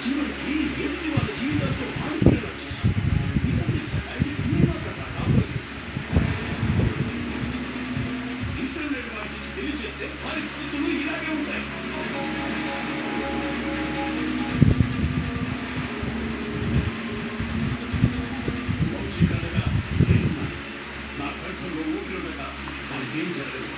చివరికి ఎదుటి వాళ్ళ జీవితాలతో ఆడుకునేలా చేశారు. నిజంగా ఇంటర్నెట్ వారి నుంచి తెలియజేస్తే వారి కూతురు ఇలాగే ఉంటాయి. వంశీకరణగా నేనున్నాను. నా కంఠంలో ఊపిరి ఉండగా దానికేం జరగదు.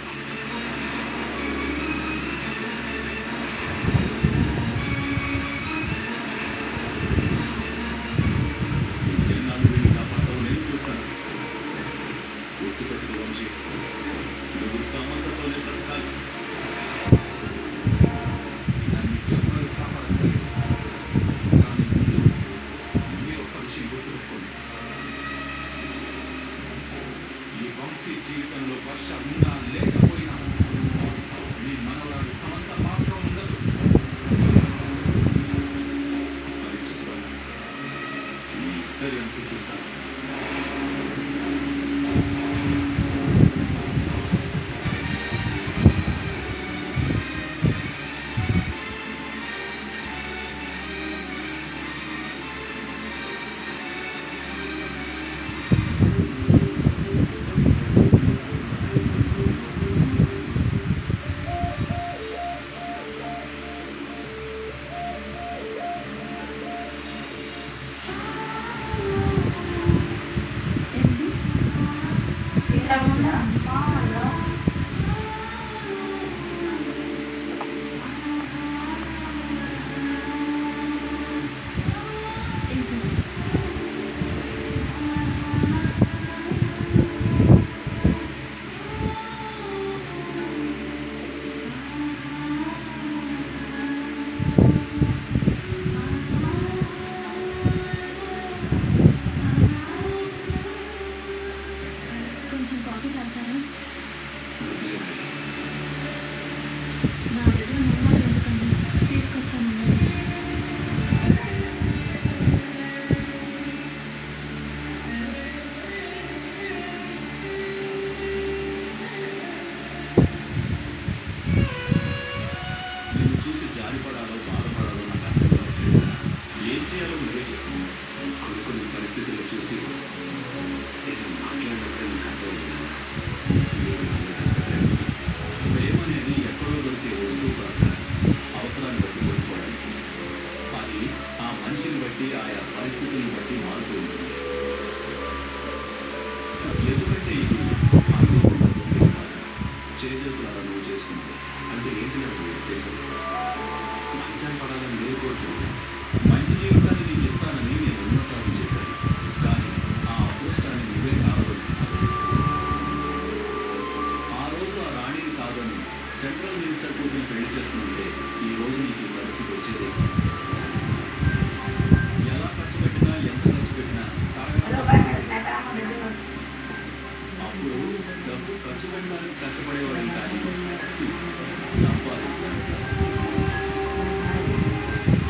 జీవితంలో వర్ష ఉన్నా లేకపోయినా మీ మనవరాలు సమంత మాత్రం ఉండదు. అది చూస్తాను, మీ ఇద్దరి అంతా చూస్తాను. ఎందుకంటే ఇది అనుకోకుండా జరిగిన చేతులారా నువ్వు చేసుకుంటే అంటే ఏంటి నాకు ఉద్దేశం? మంచాన్ని పడాలని నేను కోరుకుంటున్నాను. మంచి జీవితాన్ని నీకు ఇస్తానని నేను ఎన్నోసార్లు చెప్పాను. కానీ ఆ అదృష్టాన్ని నువ్వే కావాలనుకున్నాను. ఆ రోజు ఆ రాణిని కాదని సెంట్రల్ మినిస్టర్ కూతురు పెళ్లి చేసుకుంటే ఈ రోజు నీకు ఈ పరిస్థితి వచ్చేదే. ఎలా ఖర్చు పెట్టినా ఎంత ఖర్చు పెట్టినా అప్పుడు డబ్బు ఖర్చు పెట్టడానికి కష్టపడేవాడిని కానీ సంపాదించడానికి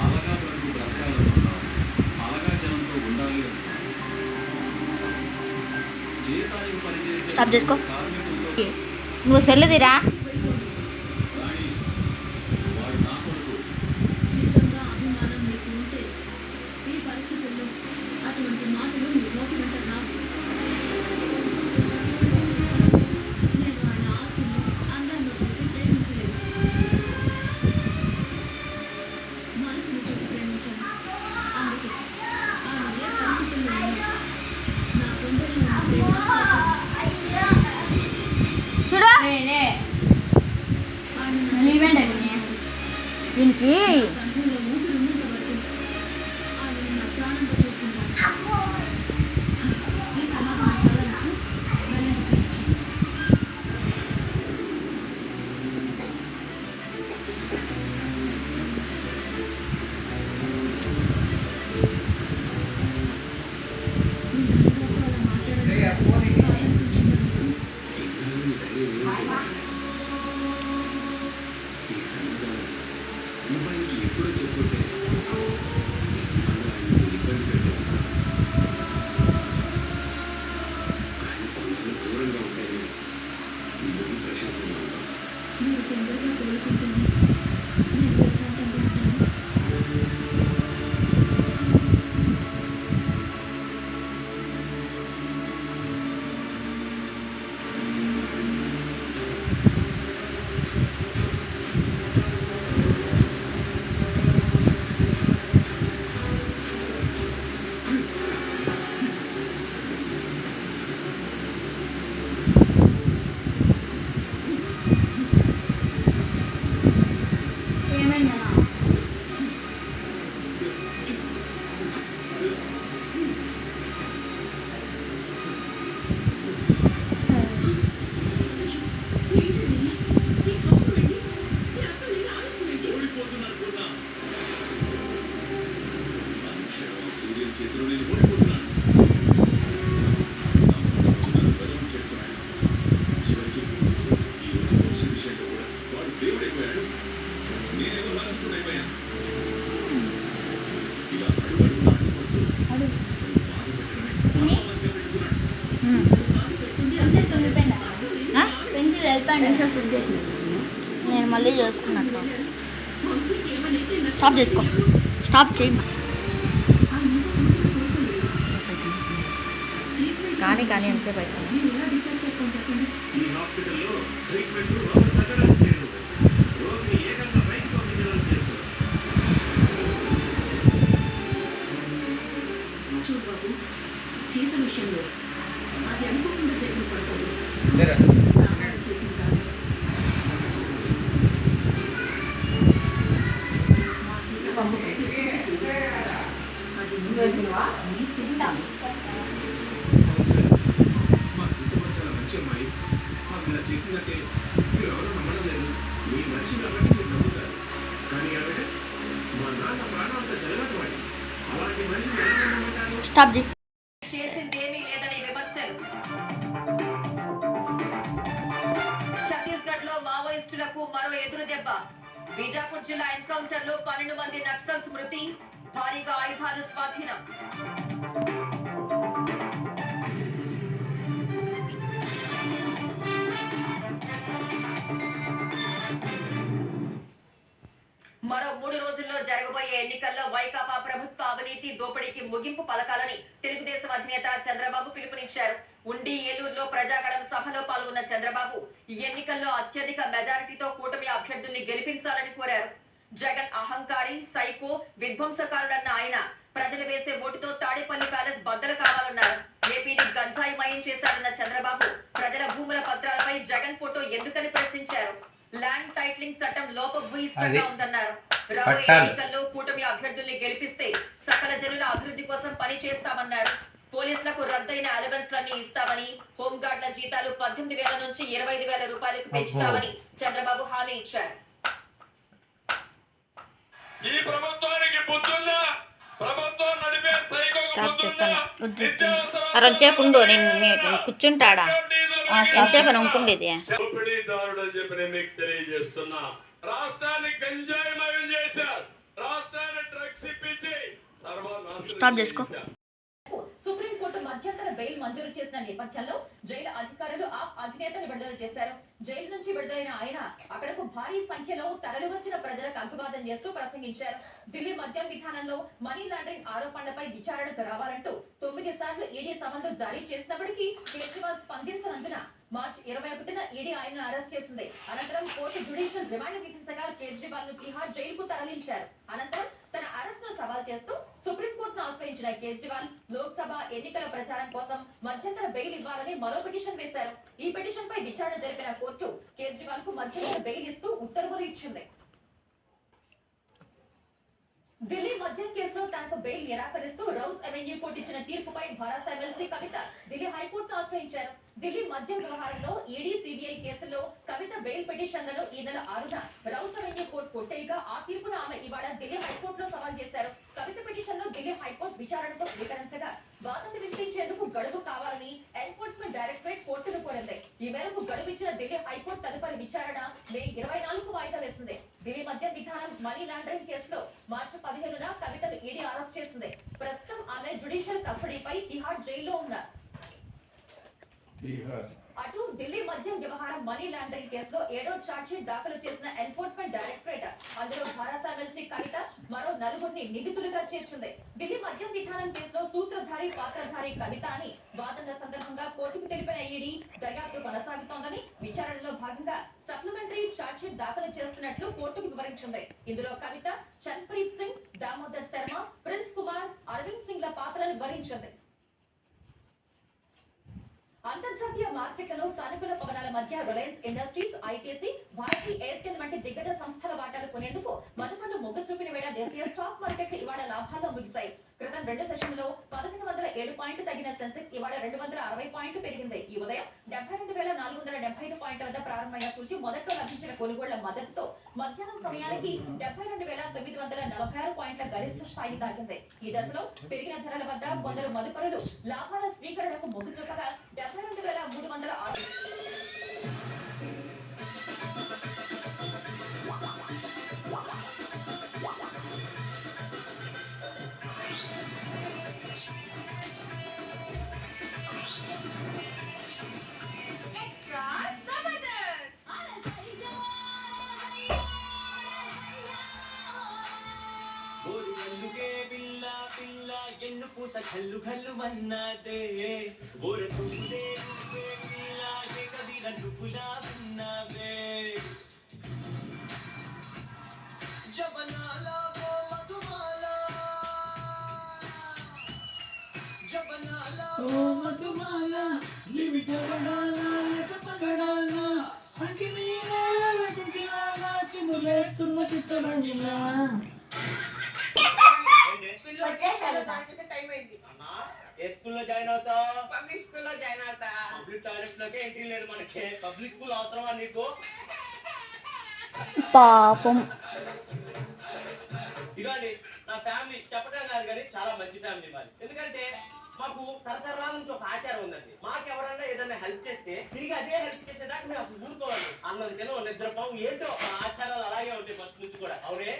అలగా బ్రతకాలనుకున్నాను. అలగా జనంతో ఉండాలి అనుకున్నాను. జీతానికి పనిచేసే కార్మికులతో నువ్వు సెల్లదిరా వాడు నా కొడుకు. దీనికి ఎప్పుడో చెప్పుకుంటే ఇబ్బంది పెట్టేవాడు. ఆయన కొందరు దూరంగా ఉంటాయని నువ్వు ప్రశాంతంగా ఉంటావు. మీరు తొందరగా కోరుకుంటుంది నేను ప్రశాంతంగా ఉంటాను. పెన్సిల్ తుడి చేసిన నేను మళ్ళీ చేసుకున్నట్టు. స్టాప్ చేసుకో, స్టాప్ చేయి. కానీ ఎంతసేపు అవుతుంది? స్టాప్ చేయి. చేసిందేమీ లేదని విమర్శలు. ఛత్తీస్గఢ్ లో మావోయిస్టులకు మరో ఎదురు దెబ్బ. బీజాపూర్ జిల్లా ఎన్కౌంటర్ లో 12 మంది నక్సల్స్ మృతి, భారీగా ఆయుధాలు స్వాధీనం. మరో 3 రోజుల్లో జరగబోయే ఎన్నికల్లో వైకాపా ప్రభుత్వ అవినీతి దోపిడీకి ముగింపు పలకాలని తెలుగుదేశం అధినేత చంద్రబాబు పిలుపునిచ్చారు. ఉండి ఏలూరులో ప్రజాగళం సభలో పాల్గొన్న చంద్రబాబు ఈ ఎన్నికల్లో అత్యధిక మెజారిటీతో కూటమి అభ్యర్థుల్ని గెలిపించాలని కోరారు. జగన్ అహంకారి, సైకో, విధ్వంసకారుడన్న ఆయన ప్రజలు వేసే ఓటుతో తాడేపల్లి ప్యాలెస్ బద్దలు కావాలన్నారు. ఏపీని గంజాయిమయం చేశారన్న చంద్రబాబు ప్రజల భూముల పత్రాలపై జగన్ ఫోటో ఎందుకని ప్రశ్నించారు. ల్యాండ్ టైటిలింగ్ చట్టం లోపభూయిష్టంగా ఉందన్నారు. రాబోయే ఎన్నికల్లో కూటమి అభ్యర్థుల్ని గెలిపిస్తే సకల జనుల అభివృద్ధి కోసం పని చేస్తామన్నారు. పోలీసులకు రద్దయిన అలవెన్స్లన్నీ ఇస్తామని, హోంగార్డుల జీతాలు 18,000 నుంచి 25,000 రూపాయలకు పెంచుతామని చంద్రబాబు హామీ ఇచ్చారు. ఈ ప్రభుత్వానికి బుద్ధుందా? ప్రభుత్వం నడిపే స్టాప్ చేస్తాను. అరచేపు ఉండు, నేను కూర్చుంటాడా? ఎంతసేపు ఉంటుండేది? మీకు తెలియజేస్తున్నా, రాష్ట్రాన్ని గంజాయిమయం చేశారు, రాష్ట్రాన్ని డ్రగ్స్ ఇప్పించి స్టాప్ చేసుకో. సుప్రీంకోర్టు మధ్యంతర బెయిల్ మంజూరు చేసిన నేపథ్యంలో జైలు అధికారులు ఆప్ అధినేతను విడుదల చేశారు. జైలు నుంచి విడుదలైన ఆయన అక్కడకు భారీ సంఖ్యలో తరలివచ్చిన ప్రజలకు అభివాదం చేస్తూ ప్రసంగించారు. ఢిల్లీ మద్యం విధానంలో మనీ లాండరింగ్ ఆరోపణలపై విచారణకు రావాలంటూ 9 సార్లు ఈడీ సమన్లు జారీ చేసినప్పటికీ కేజ్రీవాల్ స్పందించనందున మార్చి 21న ఈడీ ఆయన్ను అరెస్ట్ చేసింది. అనంతరం కోర్టు జ్యుడిషియల్ రిమాండ్ విధించగా కేజ్రీవాల్ ను తిహార్ జైలుకు తరలించారు. అనంతరం తన అరెస్ట్ ను సవాల్ చేస్తూ సుప్రీంకోర్టును ఆశ్రయించిన కేజ్రీవాల్ లోక్సభ ఎన్నికల ప్రచారం కోసం మధ్యంతర బెయిల్ ఇవ్వాలని మరో పిటిషన్ వేశారు. ఈ పిటిషన్ పై విచారణ జరిపిన కోర్టు కేజ్రీవాల్ కు మధ్యంతర బెయిల్ ఇస్తూ ఉత్తర్వులు ఇచ్చింది. ఢిల్లీ మద్యం కేసులో తనకు బెయిల్ నిరాకరిస్తూ రౌస్ అవెన్యూ కోర్టు ఇచ్చిన తీర్పుపై భారత ఎమ్మెల్సీ కవిత ఢిల్లీ హైకోర్టును ఆశ్రయించారు. ఢిల్లీ మద్యం వ్యవహారంలో ఈడీ, సిబిఐ కేసుల్లో కవిత బెయిల్ పిటిషన్లను ఈ నెల 6న రౌస్ అవెన్యూ కోర్టు కొట్టేయగా ఆ తీర్పును ఆమె ఇవాళ ఢిల్లీ హైకోర్టులో సవాల్ చేశారు. కవిత పిటిషన్ లో ఢిల్లీ హైకోర్టు విచారణతో స్వీకరించగా వాదనలు వినిపించేందుకు గడువు కావాలని ఎన్ఫోర్స్మెంట్ డైరెక్టరేట్ కోర్టును కోరింది. ఈ మేరకు గడువిచ్చిన ఢిల్లీ హైకోర్టు తదుపరి విచారణ మే 24కు వాయిదా వేసింది. ఢిల్లీ మద్యం విధానం మనీ లాండరింగ్ కేసులో మార్చి 15న కవితను ఈడీ అరెస్ట్ చేసింది. ప్రస్తుతం ఆమె జ్యుడిషియల్ కస్టడీపై తిహార్ జైల్లో ఉన్నారు. అటు ఢిల్లీ మద్యం వ్యవహారం మనీ లాండరింగ్ కేసులో 7వ ఛార్జ్షీట్ దాఖలు చేసిన ఎన్ఫోర్స్మెంట్ డైరెక్టరేట్ అందులో భారత ఎమ్మెల్సీ కవిత మరో 4గురిని నిందితులుగా చేర్చింది. ఢిల్లీ మద్యం విధానం కేసులో సూత్రధారి, పాత్రధారి కవిత అని వాదనల సందర్భంగా కోర్టుకు తెలిపిన ఈడీ దర్యాప్తు కొనసాగుతోందని, విచారణలో భాగంగా సప్లిమెంటరీ ఛార్జ్షీట్ దాఖలు చేస్తున్నట్లు కోర్టుకు వివరించింది. ఇందులో కవిత, చన్ప్రీత్ సింగ్, దామోదర్ శర్మ, ప్రిన్స్ కుమార్, అరవింద్ సింగ్ల పాత్రలు వివరించింది. అంతర్జాతీయ మార్కెట్లలో సానుకూల పవనాల మధ్య రిలయన్స్ ఇండస్ట్రీస్, ఐటీసీ, భారతీ ఎయిర్టెల్ వంటి దిగ్గజ సంస్థల వాటాలు కొనేందుకు మదుపర్లు మొగ్గు చూపిన వేళ దేశీయ స్టాక్ మార్కెట్ ఇవాళ లాభాల్లో ముగిశాయి. క్రితం 2 సెషన్లలో 1107 పాయింట్లు తగ్గిన సెన్సెక్స్ ఇవాళ 260 పాయింట్లు పెరిగింది. ఈ ఉదయం 72,475 పాయింట్ల వద్ద ప్రారంభమైన సూచి మొదట్లో లభించిన కొనుగోళ్ల మద్దతుతో మధ్యాహ్నం సమయానికి 72,946 పాయింట్ల గరిష్ట స్థాయి దాటింది. ఈ దశలో పెరిగిన ధరల వద్ద కొందరు మదుపరులు లాభాల స్వీకరణకు మొగ్గు చూపగా 72,306 ఓరుగల్లుకే పిల్ల పిల్ల ఎన్ను పూస కల్లు కల్లు మన్నదే ఓర తుమ్ముదే నువ్వే పిల్ల ఏకవీర నువ్వులా ఉన్నవే జబనాల ఓ మధుమాల జబనాల ఓ మధుమాల నివి పగడాల లేక పగడాల అగ్నినాలకు కిలాగా చిములేస్తున్న చిత్తరంజిలా ఏ స్కూల్లో జాయిన్ అవుతావు? పబ్లిక్ స్కూల్లో జాయిన్ అవుతా. పబ్లిక్ టాయిలెట్ లోకే ఎంట్రీ లేదు మనకి. పబ్లిక్ స్కూల్ అవసరమా నీకు? పాపం. ఇదిగోండి నా ఫ్యామిలీ చెప్పడం కాదు కానీ చాలా మంచి ఫ్యామిలీ మాది. ఎందుకంటే మాకు తరతరాల నుంచి ఒక ఆచారం ఉందండి. మాకు ఎవరన్నా ఏదైనా హెల్ప్ చేస్తే తిరిగి అదే హెల్ప్ చేసేదాకా మేము అసలు ఊరుకోవాలి. అన్నం తినం నిద్రపోం ఏంటో మా ఆచారాలు అలాగే ఉంటాయి ఫస్ట్ నుంచి కూడా. అవునే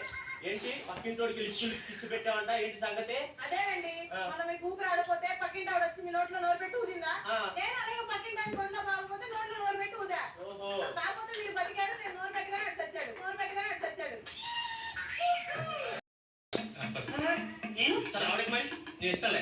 ఏంటి పక్కింటోడికి లిస్టులు ఇచ్చి పెట్టామంట ఏంటి సంగతి? అదేనండి మనం మీకు ఊపిరి ఆడపోతే పక్కింటి ఆవిడ వచ్చి మీ నోట్లో నోరు పెట్టి ఊదిందా? నేను అలాగే పక్కింటి ఆయన కొంట్లో బాగపోతే నోట్లో నోరు పెట్టి ఊదా. కాకపోతే మీరు బతికారు, నేను నోరు పెట్టగానే అటు చచ్చాడు, నోరు పెట్టగానే అటు చచ్చాడు. సరే ఆవిడకి మరి నేను ఇస్తాలే.